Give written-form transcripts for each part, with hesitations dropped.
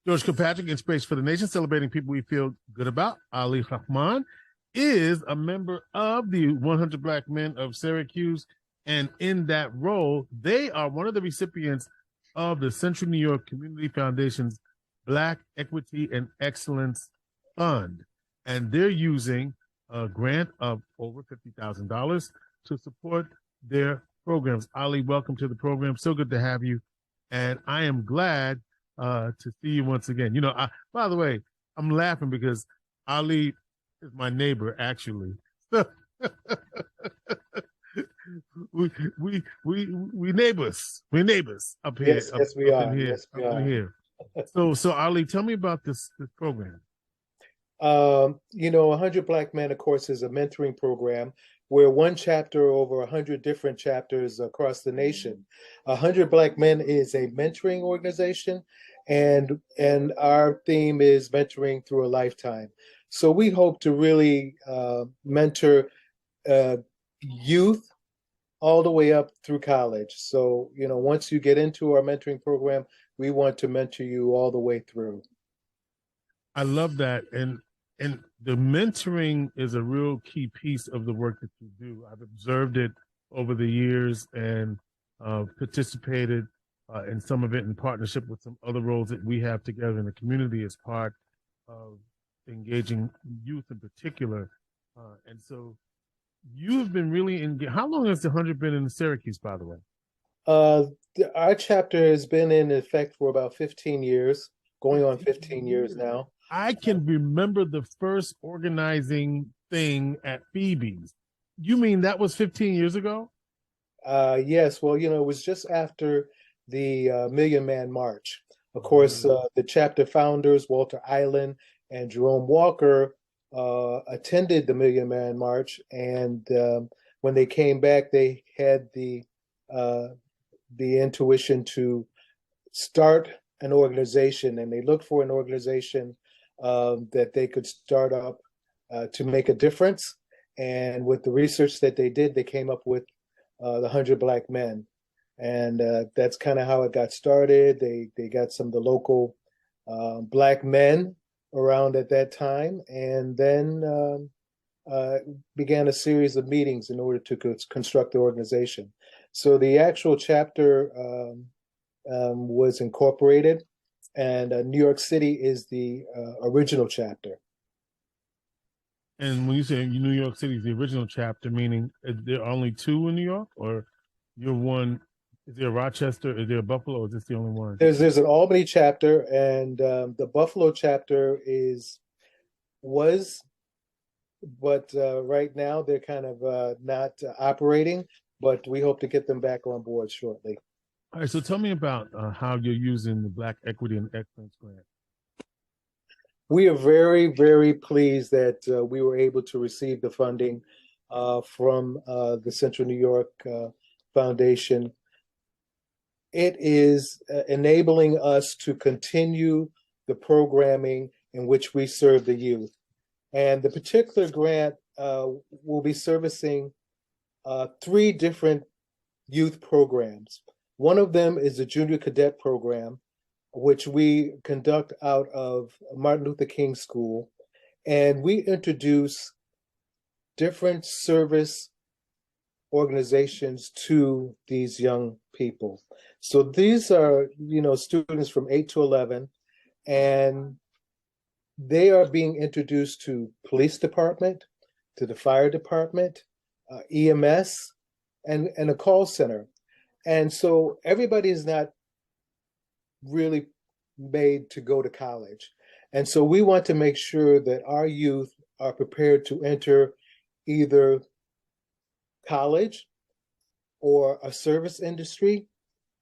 George Kilpatrick, Inspiration for the Nation, celebrating people we feel good about. Ali Rahman is a member of the 100 Black Men of Syracuse, and in that role, they are one of the recipients of the Central New York Community Foundation's Black Equity and Excellence Fund, and they're using a grant of over $50,000 to support their programs. Ali, welcome to the program. So good to have you, and I am glad to see you once again. By the way, I'm laughing because Ali is my neighbor, actually. we neighbors. We neighbors up here. Yes, we are. Yes, we are. Here. So Ali, tell me about this program. 100 Black Men, of course, is a mentoring program where one chapter over 100 different chapters across the nation. 100 Black Men is a mentoring organization, and our theme is mentoring through a lifetime. So we hope to really mentor youth all the way up through college. So, once you get into our mentoring program, we want to mentor you all the way through. I love that. And the mentoring is a real key piece of the work that you do. I've observed it over the years and participated in some of it in partnership with some other roles that we have together in the community as part of engaging youth in particular. And so you've been really engaged. How long has the 100 been in Syracuse, by the way? Our chapter has been in effect for about 15 years, going on 15 years now. I can remember the first organizing thing at Phoebe's. You mean that was 15 years ago? Yes. Well, it was just after the Million Man March. Of course, the chapter founders, Walter Island and Jerome Walker, attended the Million Man March. And when they came back, they had the intuition to start an organization, and they looked for an organization that they could start up to make a difference. And with the research that they did, they came up with the 100 Black Men. And that's kind of how it got started. They got some of the local Black men around at that time, and then began a series of meetings in order to construct the organization. So the actual chapter was incorporated, and New York City is the original chapter. And when you say New York City is the original chapter, meaning there are only two in New York, or you're one? Is there a Rochester? Is there a Buffalo? Or is this the only one? There's an Albany chapter, and the Buffalo chapter was, but right now they're kind of not operating. But we hope to get them back on board shortly. All right, so tell me about how you're using the Black Equity and Excellence Grant. We are very, very pleased that we were able to receive the funding from the Central New York Foundation. It is enabling us to continue the programming in which we serve the youth. And the particular grant will be servicing 3 different youth programs. One of them is the Junior Cadet Program, which we conduct out of Martin Luther King School. And we introduce different service organizations to these young people. So these are, students from 8 to 11, and they are being introduced to police department, to the fire department, EMS, and a call center. And so everybody is not really made to go to college. And so we want to make sure that our youth are prepared to enter either college or a service industry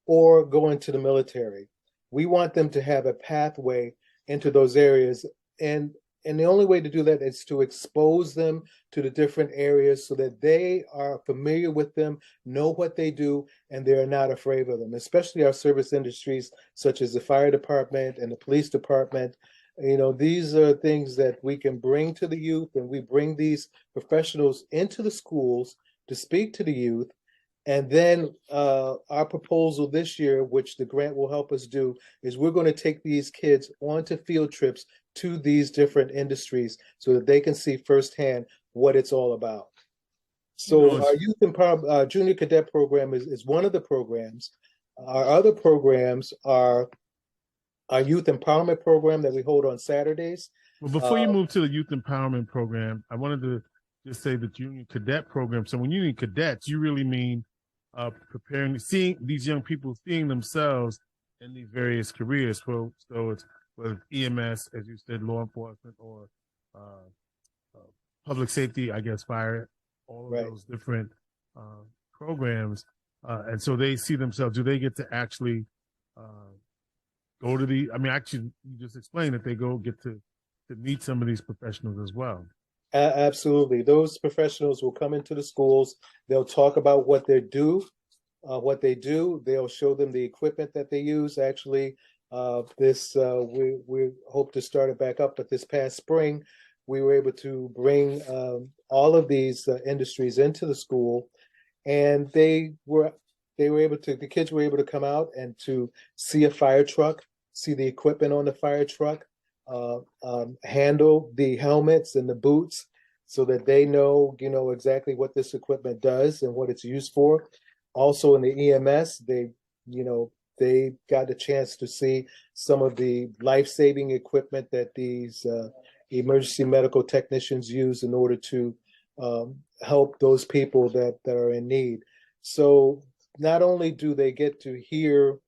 or go into the military. We want them to have a pathway into those areas. And the only way to do that is to expose them to the different areas so that they are familiar with them, know what they do, and they're not afraid of them, especially our service industries, such as the fire department and the police department. These are things that we can bring to the youth, and we bring these professionals into the schools to speak to the youth And then our proposal this year, which the grant will help us do, is we're going to take these kids onto field trips to these different industries so that they can see firsthand what it's all about. So our youth empowerment junior cadet program is one of the programs. Our other programs are our youth empowerment program that we hold on Saturdays. Well, before you move to the youth empowerment program, I wanted to just say the junior cadet program. So when you mean cadets, you really mean seeing these young people seeing themselves in these various careers. So it's whether EMS, as you said, law enforcement, or public safety, I guess, fire, all of those different programs. And so they see themselves. Do they get to actually go to actually, you just explained that they get to meet some of these professionals as well. Absolutely. Those professionals will come into the schools. They'll talk about what they do. They'll show them the equipment that they use. Actually, we hope to start it back up, but this past spring, we were able to bring all of these industries into the school, and the kids were able to come out and to see a fire truck, see the equipment on the fire truck, handle the helmets and the boots so that they know exactly what this equipment does and what it's used for. Also in the EMS, they got a chance to see some of the life-saving equipment that these emergency medical technicians use in order to help those people that are in need. So not only do they get to hear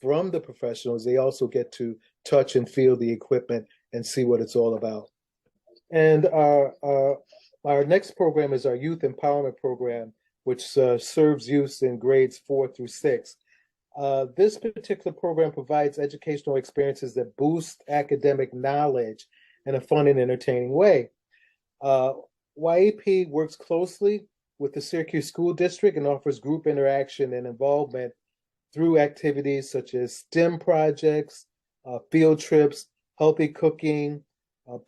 from the professionals, they also get to touch and feel the equipment and see what it's all about. And our next program is our youth empowerment program, which serves youth in grades 4 through 6. This particular program provides educational experiences that boost academic knowledge in a fun and entertaining way. YEP works closely with the Syracuse School District and offers group interaction and involvement through activities such as STEM projects, field trips, healthy cooking,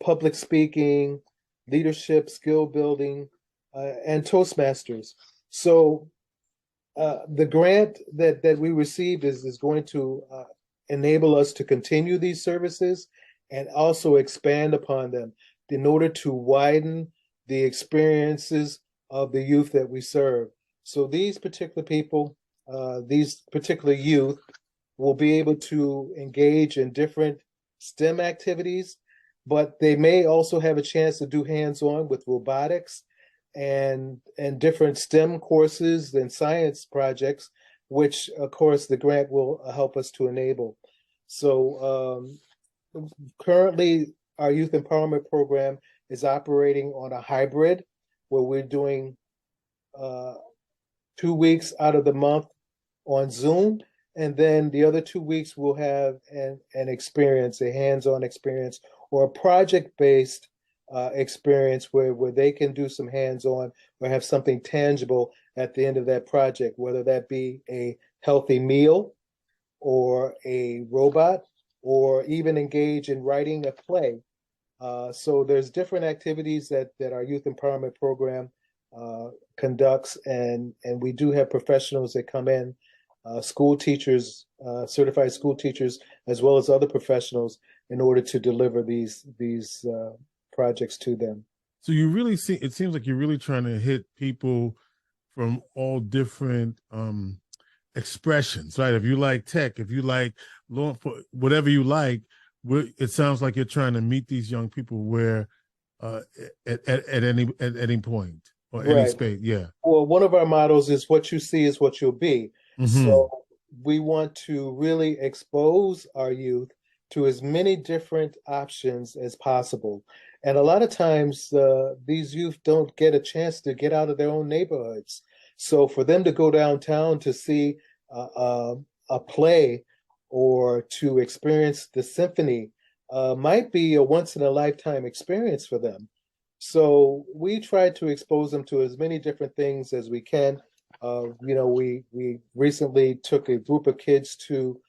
public speaking, leadership, skill building, and Toastmasters. So the grant that we received is going to enable us to continue these services and also expand upon them in order to widen the experiences of the youth that we serve. So these particular people, these particular youth will be able to engage in different STEM activities, but they may also have a chance to do hands-on with robotics and different STEM courses and science projects, which of course the grant will help us to enable. So currently our youth empowerment program is operating on a hybrid where we're doing 2 weeks out of the month on Zoom, and then the other 2 weeks we'll have an experience, a hands-on experience or a project-based experience where they can do some hands-on or have something tangible at the end of that project, whether that be a healthy meal or a robot or even engage in writing a play. So there's different activities that our youth empowerment program conducts, and we do have professionals that come in, school teachers, certified school teachers, as well as other professionals in order to deliver these projects to them. So you really see, it seems like you're really trying to hit people from all different expressions, right? If you like tech, if you like law, whatever you like, it sounds like you're trying to meet these young people where at any point or any space. Yeah. Well, one of our mottos is what you see is what you'll be. Mm-hmm. So we want to really expose our youth to as many different options as possible. And a lot of times these youth don't get a chance to get out of their own neighborhoods. So for them to go downtown to see a play or to experience the symphony might be a once-in-a-lifetime experience for them. So we try to expose them to as many different things as we can. We recently took a group of kids to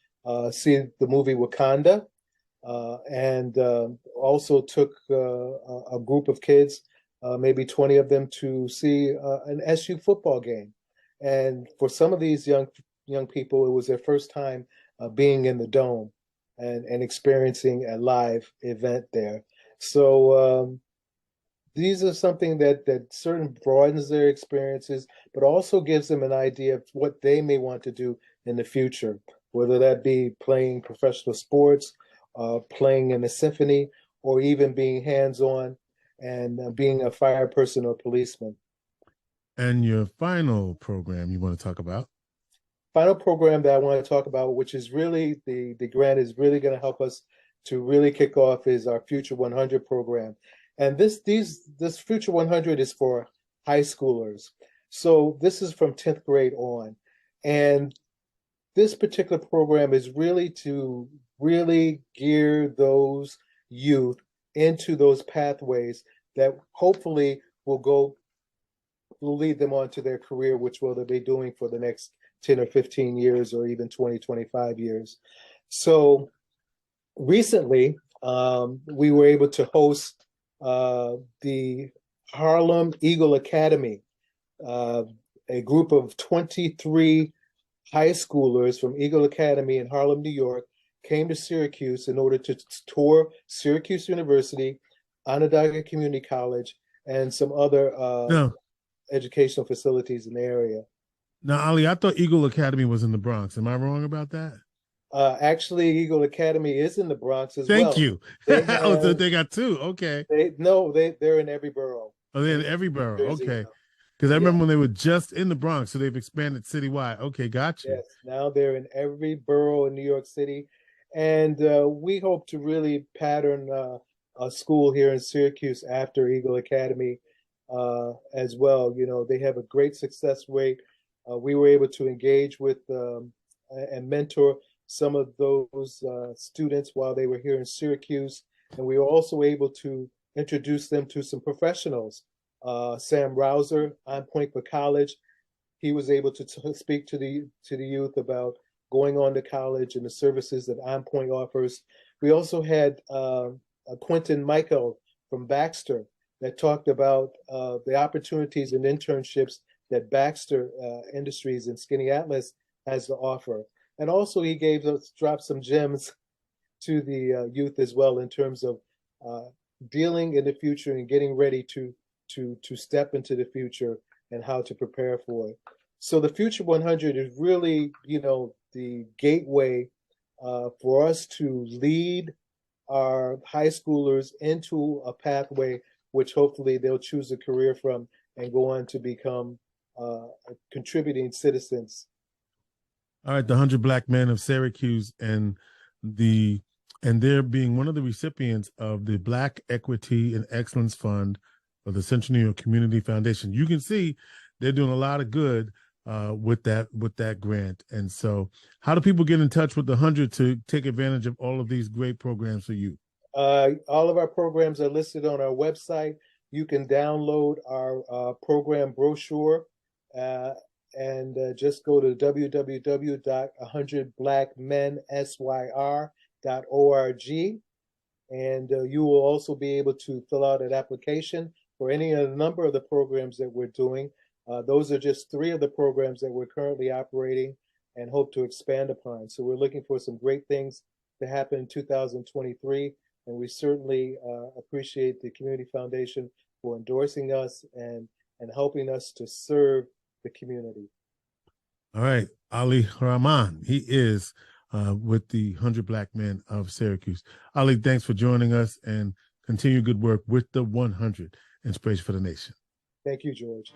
see the movie Wakanda, and also took a group of kids, maybe 20 of them, to see an SU football game. And for some of these young people, it was their first time being in the dome and experiencing a live event there. So these are something that certain broadens their experiences, but also gives them an idea of what they may want to do in the future, whether that be playing professional sports, playing in a symphony, or even being hands-on and being a fire person or policeman. And your final program you want to talk about? Final program that I want to talk about, which is really the grant is really going to help us to really kick off, is our Future 100 program. And this Future 100 is for high schoolers. So this is from 10th grade on. And this particular program is really to really gear those youth into those pathways that hopefully will lead them on to their career, which will they be doing for the next 10 or 15 years or even 20, 25 years. So recently, we were able to host the Harlem Eagle Academy, a group of 23 high schoolers from Eagle Academy in Harlem, New York, came to Syracuse in order to tour Syracuse University, Onondaga Community College, and some other No. educational facilities in the area. Now, Ali, I thought Eagle Academy was in the Bronx. Am I wrong about that? Actually, Eagle Academy is in the Bronx as well. Thank you. Oh, they got two. Okay. They're in every borough. Oh, they're in every borough. Jersey, okay. Because I remember when they were just in the Bronx, so they've expanded citywide. Okay, got you. Yes, now they're in every borough in New York City. And we hope to really pattern a school here in Syracuse after Eagle Academy as well. You know, they have a great success rate. We were able to engage with and mentor some of those students while they were here in Syracuse. And we were also able to introduce them to some professionals. Sam Rouser, On Point for College, he was able to speak to the youth about going on to college and the services that On Point offers. We also had Quentin Michael from Baxter that talked about the opportunities and internships that Baxter Industries and Skinny Atlas has to offer. And also he dropped some gems to the youth as well in terms of dealing in the future and getting ready to step into the future and how to prepare for it. So the Future 100 is really, you know, the gateway for us to lead our high schoolers into a pathway which hopefully they'll choose a career from and go on to become contributing citizens. All right, the 100 Black Men of Syracuse and they're being one of the recipients of the Black Equity and Excellence Fund of the Central New York Community Foundation. You can see they're doing a lot of good with that grant. And so how do people get in touch with the 100 to take advantage of all of these great programs for you? All of our programs are listed on our website. You can download our program brochure and just go to www.100blackmensyr.org. And you will also be able to fill out an application for any of the number of the programs that we're doing. Those are just 3 of the programs that we're currently operating and hope to expand upon. So we're looking for some great things to happen in 2023. And we certainly appreciate the Community Foundation for endorsing us and helping us to serve the community. All right. Ali Rahman, he is with the 100 Black Men of Syracuse. Ali, thanks for joining us and continue good work with the 100 Inspiration for the Nation. Thank you, George.